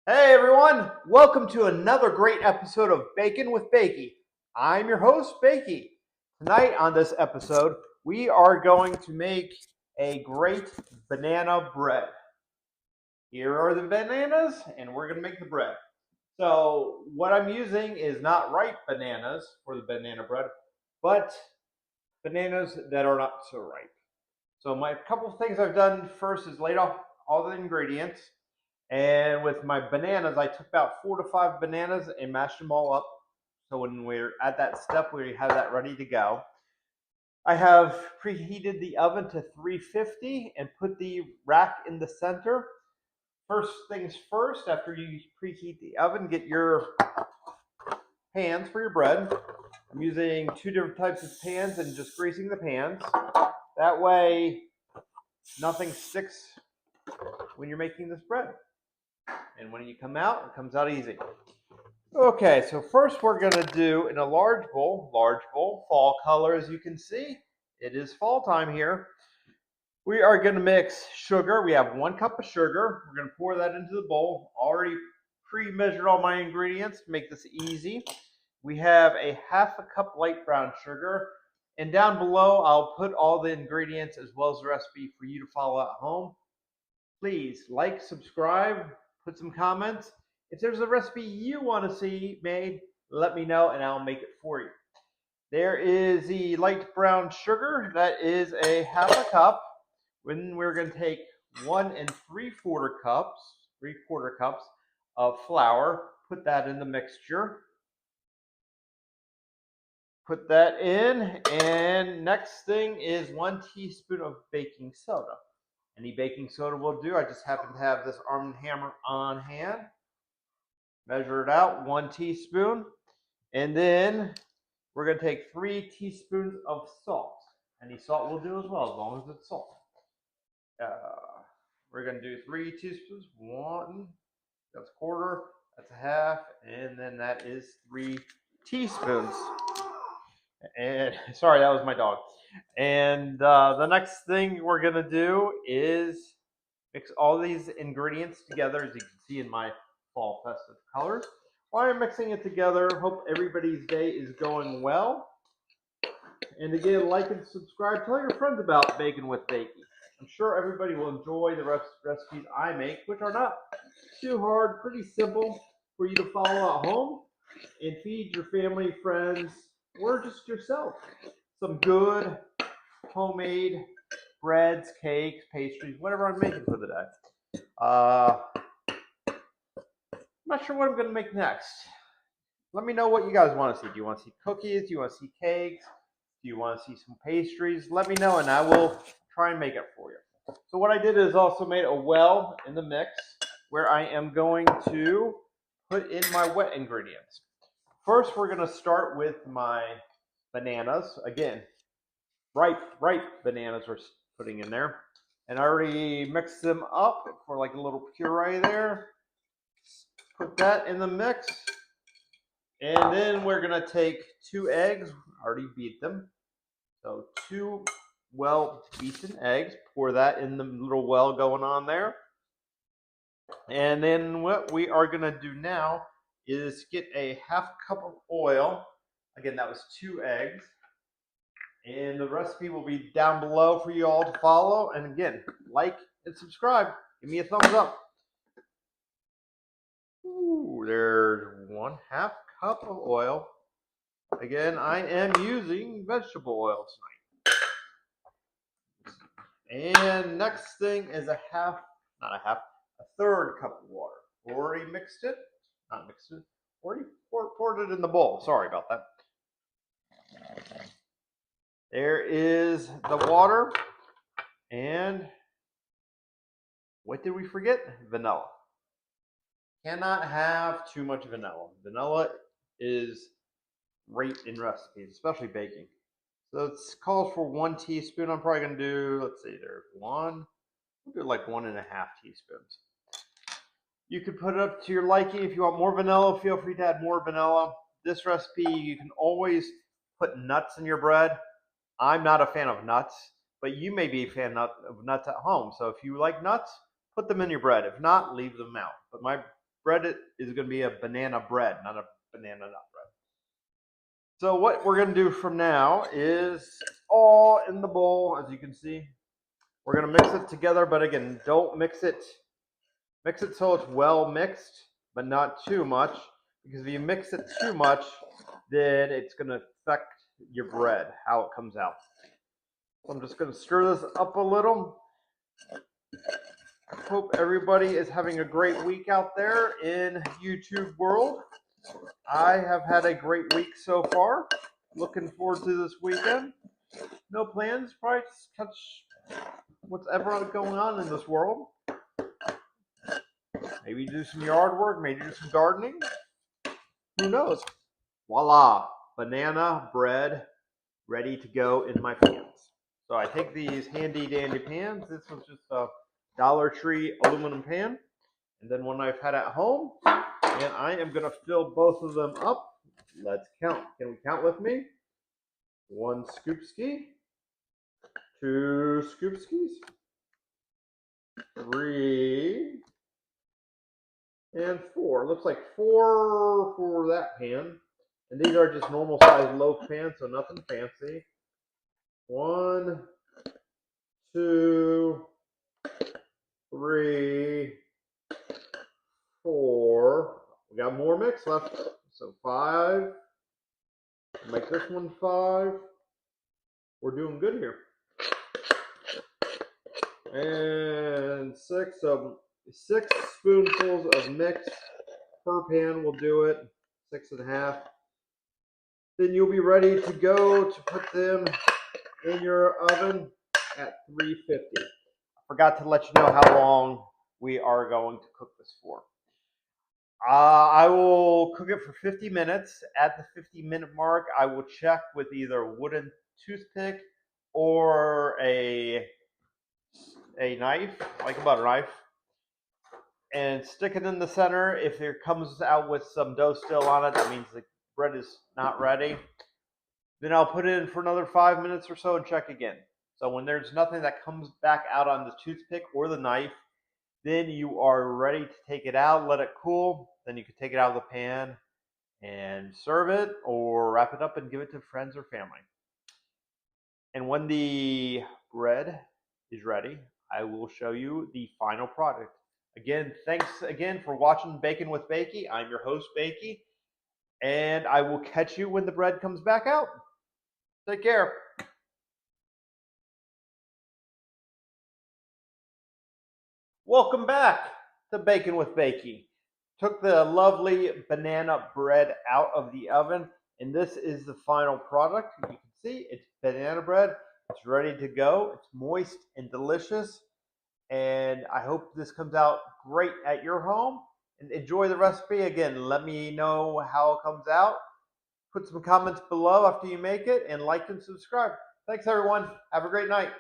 Hey everyone, welcome to another great episode of Bacon with Bakee. I'm your host, Bakee. Tonight on this episode, we are going to make a great banana bread. Here are the bananas, and we're going to make the bread. So, what I'm using is not ripe bananas for the banana bread, but bananas that are not so ripe. So, my couple of things I've done first is laid off all the ingredients. And with my bananas, I took about 4 to 5 bananas and mashed them all up. So when we're at that step, we have that ready to go. I have preheated the oven to 350 and put the rack in the center. First things first, after you preheat the oven, get your pans for your bread. I'm using 2 different types of pans and just greasing the pans. That way, nothing sticks when you're making this bread. And when you come out, it comes out easy. Okay, so first we're going to do in a large bowl, fall color as you can see. It is fall time here. We are going to mix sugar. We have 1 cup of sugar. We're going to pour that into the bowl. Already pre-measured all my ingredients to make this easy. We have a 1/2 cup light brown sugar. And down below, I'll put all the ingredients as well as the recipe for you to follow at home. Please like, subscribe, put some comments. If there's a recipe you want to see made, let me know and I'll make it for you. There is the light brown sugar. That is a 1/2 cup. When we're going to take 1 3/4 cups of flour, put that in the mixture. Put that in, and next thing is 1 teaspoon of baking soda. Any baking soda will do. I just happen to have this Arm & Hammer on hand. Measure it out, 1 teaspoon. And then we're going to take 3 teaspoons of salt. Any salt will do as well, as long as it's salt. We're going to do 3 teaspoons. 1, that's 1/4, that's 1/2, and then that is 3 teaspoons. And sorry, that was my dog. And the next thing we're going to do is mix all these ingredients together, as you can see in my fall festive colors. While I'm mixing it together, hope everybody's day is going well. And again, like and subscribe. Tell your friends about Bacon with Bakee. I'm sure everybody will enjoy the recipes I make, which are not too hard, pretty simple for you to follow at home and feed your family, friends, or just yourself. Some good homemade breads, cakes, pastries, whatever I'm making for the day. I'm not sure what I'm going to make next. Let me know what you guys want to see. Do you want to see cookies? Do you want to see cakes? Do you want to see some pastries? Let me know and I will try and make it for you. So what I did is also made a well in the mix where I am going to put in my wet ingredients. First, we're going to start with my bananas. Again, ripe bananas we're putting in there. And I already mixed them up for like a little puree there. Put that in the mix. And then we're going to take 2 eggs. I already beat them. So 2 well-beaten eggs. Pour that in the little well going on there. And then what we are going to do now is get a 1/2 cup of oil. Again, that was 2 eggs. And the recipe will be down below for you all to follow. And again, like and subscribe. Give me a thumbs up. Ooh, there's 1/2 cup of oil. Again, I am using vegetable oil tonight. And next thing is a 1/3 cup of water. Already mixed it. Not mixed it. Already poured it in the bowl. Sorry about that. There is the water. And what did we forget? Vanilla. Cannot have too much vanilla. Vanilla is great in recipes, especially baking. So it calls for 1 teaspoon. I'm probably going to do, let's see, there's 1. We'll do like 1.5 teaspoons. You could put it up to your liking. If you want more vanilla, feel free to add more vanilla. This recipe, you can always put nuts in your bread. I'm not a fan of nuts, but you may be a fan of nuts at home. So if you like nuts, put them in your bread. If not, leave them out. But my bread is going to be a banana bread, not a banana nut bread. So what we're going to do from now is all in the bowl, as you can see. We're going to mix it together, but again, don't mix it so it's well mixed, but not too much, because if you mix it too much, then it's going to affect your bread, how it comes out. So I'm just going to stir this up a little. I hope everybody is having a great week out there in YouTube world. I have had a great week so far. Looking forward to this weekend. No plans, probably just catch what's ever going on in this world. Maybe do some yard work, maybe do some gardening. Who knows? Voila, banana bread ready to go in my pans. So I take these handy dandy pans. This was just a Dollar Tree aluminum pan. And then one I've had at home. And I am going to fill both of them up. Let's count. Can we count with me? 1 scoop ski. 2 scoop skis. 3. And 4. Looks like 4 for that pan. And these are just normal size loaf pans, so nothing fancy. 1, 2, 3, 4. We got more mix left. So 5. Make this one 5. We're doing good here. And 6. So 6 spoonfuls of mix per pan will do it. 6.5. Then you'll be ready to go to put them in your oven at 350. I forgot to let you know how long we are going to cook this for. I will cook it for 50 minutes. At the 50-minute mark, I will check with either a wooden toothpick or a knife, like a butter knife, and stick it in the center. If it comes out with some dough still on it, that means the bread is not ready. Then I'll put it in for another 5 minutes or so and check again. So when there's nothing that comes back out on the toothpick or the knife, then you are ready to take it out, let it cool. Then you can take it out of the pan and serve it or wrap it up and give it to friends or family. And when the bread is ready, I will show you the final product. Again, thanks again for watching Bacon with Bakee. I'm your host, Bakee, and I will catch you when the bread comes back out. Take care. Welcome back to Bacon with Bakee. Took the lovely banana bread out of the oven, and this is the final product. You can see it's banana bread. It's ready to go. It's moist and delicious, and I hope this comes out great at your home. And enjoy the recipe. Again, let me know how it comes out. Put some comments below after you make it, and like and subscribe. Thanks, everyone. Have a great night.